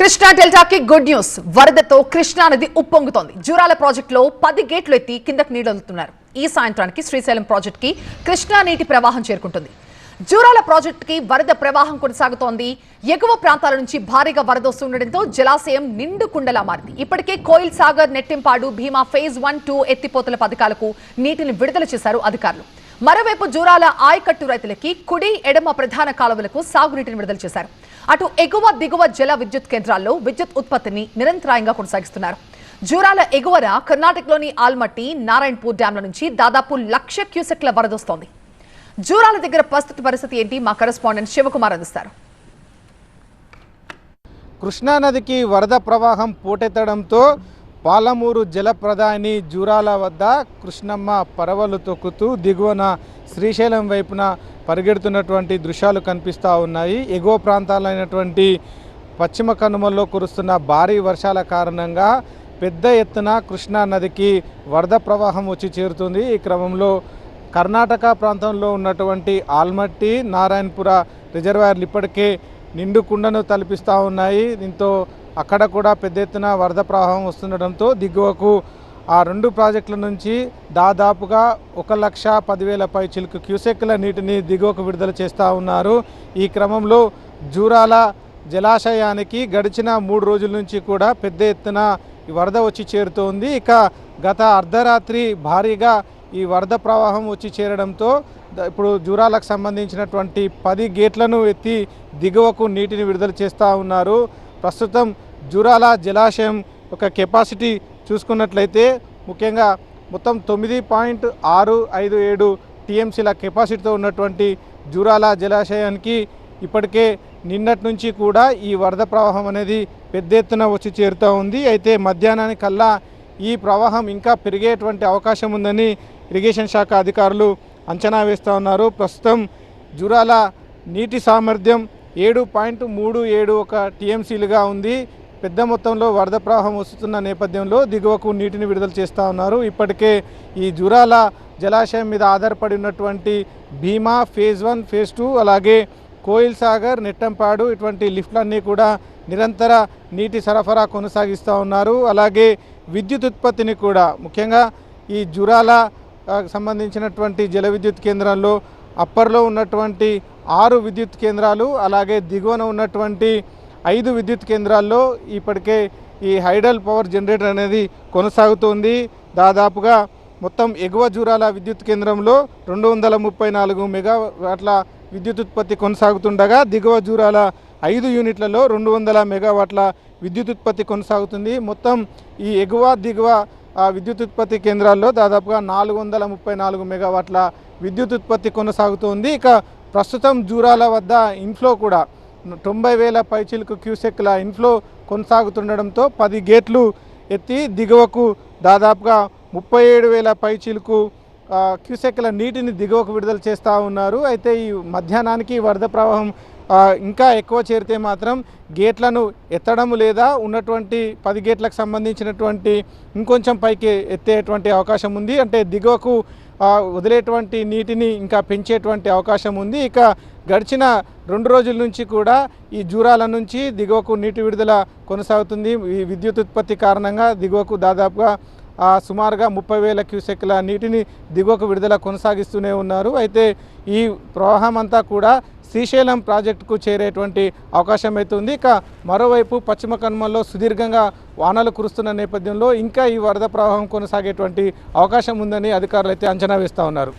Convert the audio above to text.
కృష్ణా డెల్టాకి good news. వరదతో కృష్ణా నది ఉప్పొంగుతోంది. జూరాల ప్రాజెక్టులో 10 గేట్లు ఎత్తి కిందకు నీడొదులుతున్నారు. ఈ సాయంత్రానికి శ్రీశైలం ప్రాజెక్టుకి కృష్ణా నీటి ప్రవాహం చేరుకుంటుంది. జూరాల ప్రాజెక్టుకి వరద ప్రవాహం కొనసాగుతోంది. ఎగువ ప్రాంతాల నుంచి భారీగా వరద వస్తుండటంతో జలాశయం నిండు కుండలా మారింది. ఇప్పటికే కోయిల్ సాగర్, నెట్టింపాడు, భీమా ఫేజ్ 1, 2 ఎత్తిపోతల పథకాలకు నీటిని విడుదల చేశారు అధికారులు. మరోవైపు జూరాల ఆయకట్టు రైతులకి కుడి, ఎడమ ప్రధాన కాలువలకు సాగునీటిని విడుదల చేశారు. అటు ఎగువ, దిగువ జల విద్యుత్ కేంద్రాల్లో విద్యుత్ ఉత్పత్తిని నిరంతరాయంగా కొనసాగిస్తున్నారు. జూరాల ఎగువన కర్ణాటకలోని ఆల్మట్టి, నారాయణపూర్ డ్యాంల నుంచి దాదాపు 1,00,000 క్యూసెక్ల వరదొస్తోంది. జూరాల దగ్గర ప్రస్తుత పరిస్థితి ఏంటి? మా కరెస్పాండెంట్ శివకుమార్ అందిస్తారు. కృష్ణానదికి వరద ప్రవాహం పోటెత్తడంతో పాలమూరు జలప్రదాని జూరాల వద్ద కృష్ణమ్మ పరవలు తొక్కుతూ దిగువన శ్రీశైలం వైపున పరిగెడుతున్నటువంటి దృశ్యాలు కనిపిస్తూ ఉన్నాయి. ఎగువ ప్రాంతాలైనటువంటి పశ్చిమ కనుమల్లో కురుస్తున్న భారీ వర్షాల కారణంగా పెద్ద ఎత్తున కృష్ణానదికి వరద ప్రవాహం వచ్చి చేరుతుంది. ఈ క్రమంలో కర్ణాటక ప్రాంతంలో ఉన్నటువంటి ఆల్మట్టి, నారాయణపుర రిజర్వాయర్లు ఇప్పటికే నిండు కుండను తలపిస్తూ ఉన్నాయి. దీంతో అక్కడ కూడా పెద్ద ఎత్తున వరద ప్రవాహం వస్తుండటంతో దిగువకు ఆ రెండు ప్రాజెక్టుల నుంచి దాదాపుగా 1,10,000 పైచిలుకు క్యూసెక్ల నీటిని దిగువకు విడుదల చేస్తూ ఉన్నారు. ఈ క్రమంలో జూరాల జలాశయానికి గడిచిన 3 రోజుల నుంచి కూడా పెద్ద ఎత్తున ఈ వరద వచ్చి చేరుతోంది. ఇక గత అర్ధరాత్రి భారీగా ఈ వరద ప్రవాహం వచ్చి చేరడంతో ఇప్పుడు జూరాలకు సంబంధించినటువంటి 10 గేట్లను ఎత్తి దిగువకు నీటిని విడుదల చేస్తూ ఉన్నారు. ప్రస్తుతం జూరాల జలాశయం ఒక కెపాసిటీ చూసుకున్నట్లయితే ముఖ్యంగా మొత్తం 9.657 టీఎంసీల కెపాసిటీతో ఉన్నటువంటి జూరాల జలాశయానికి ఇప్పటికే నిన్నటి నుంచి కూడా ఈ వరద ప్రవాహం అనేది పెద్ద ఎత్తున వచ్చి చేరుతూ ఉంది. అయితే మధ్యాహ్నానికల్లా ఈ ప్రవాహం ఇంకా పెరిగేటువంటి అవకాశం ఉందని ఇరిగేషన్ శాఖ అధికారులు అంచనా వేస్తూ ఉన్నారు. ప్రస్తుతం జూరాల నీటి సామర్థ్యం 7.37 టీఎంసీలుగా ఉంది. పెద్ద మొత్తంలో వరద ప్రవాహం వస్తున్న నేపథ్యంలో దిగువకు నీటిని విడుదల చేస్తూ ఉన్నారు. ఇప్పటికే ఈ జూరాల జలాశయం మీద ఆధారపడి ఉన్నటువంటి భీమా ఫేజ్ 1, ఫేజ్ 2 అలాగే కోయిల్ సాగర్, నెట్టంపాడు ఇటువంటి లిఫ్ట్లన్నీ కూడా నిరంతర నీటి సరఫరా కొనసాగిస్తూ ఉన్నారు. అలాగే విద్యుత్ ఉత్పత్తిని కూడా ముఖ్యంగా ఈ జూరాల సంబంధించినటువంటి జల విద్యుత్ కేంద్రాల్లో అప్పర్లో ఉన్నటువంటి 6 విద్యుత్ కేంద్రాలు అలాగే దిగువన ఉన్నటువంటి 5 విద్యుత్ కేంద్రాల్లో ఇప్పటికే ఈ హైడల్ పవర్ జనరేటర్ అనేది కొనసాగుతోంది. దాదాపుగా మొత్తం ఎగువ జూరాల విద్యుత్ కేంద్రంలో 234 మెగావాట్ల విద్యుత్ ఉత్పత్తి కొనసాగుతుండగా దిగువ జూరాల 5 యూనిట్లలో 200 మెగావాట్ల విద్యుత్ ఉత్పత్తి కొనసాగుతుంది. మొత్తం ఈ ఎగువ దిగువ విద్యుత్ ఉత్పత్తి కేంద్రాల్లో దాదాపుగా 434 మెగావాట్ల విద్యుత్ ఉత్పత్తి కొనసాగుతోంది. ఇక ప్రస్తుతం జూరాల వద్ద ఇన్ఫ్లో కూడా 90,000 పైచిలుకు క్యూసెక్ల ఇన్ఫ్లో కొనసాగుతుండడంతో 10 గేట్లు ఎత్తి దిగువకు దాదాపుగా 37,000 పైచిలుకు క్యూసెక్ల నీటిని దిగువకు విడుదల చేస్తూ ఉన్నారు. అయితే ఈ మధ్యాహ్నానికి వరద ప్రవాహం ఇంకా ఎక్కువ చేరితే మాత్రం గేట్లను ఎత్తడం లేదా ఉన్నటువంటి 10 గేట్లకు సంబంధించినటువంటి ఇంకొంచెం పైకి ఎత్తేటువంటి అవకాశం ఉంది. అంటే దిగువకు వదిలేటువంటి నీటిని ఇంకా పెంచేటువంటి అవకాశం ఉంది. ఇక గడిచిన 2 రోజుల నుంచి కూడా ఈ జూరాల నుంచి దిగువకు నీటి విడుదల కొనసాగుతుంది. ఈ విద్యుత్ ఉత్పత్తి కారణంగా దిగువకు దాదాపుగా సుమారుగా 30,000 క్యూసెక్ల నీటిని దిగువకు విడుదల కొనసాగిస్తూనే ఉన్నారు. అయితే ఈ ప్రవాహం అంతా కూడా శ్రీశైలం ప్రాజెక్టుకు చేరేటువంటి అవకాశం అయితే ఉంది. ఇక మరోవైపు పశ్చిమ కనుమల్లో సుదీర్ఘంగా వానలు కురుస్తున్న నేపథ్యంలో ఇంకా ఈ వరద ప్రవాహం కొనసాగేటువంటి అవకాశం ఉందని అధికారులు అయితే అంచనా వేస్తూ ఉన్నారు.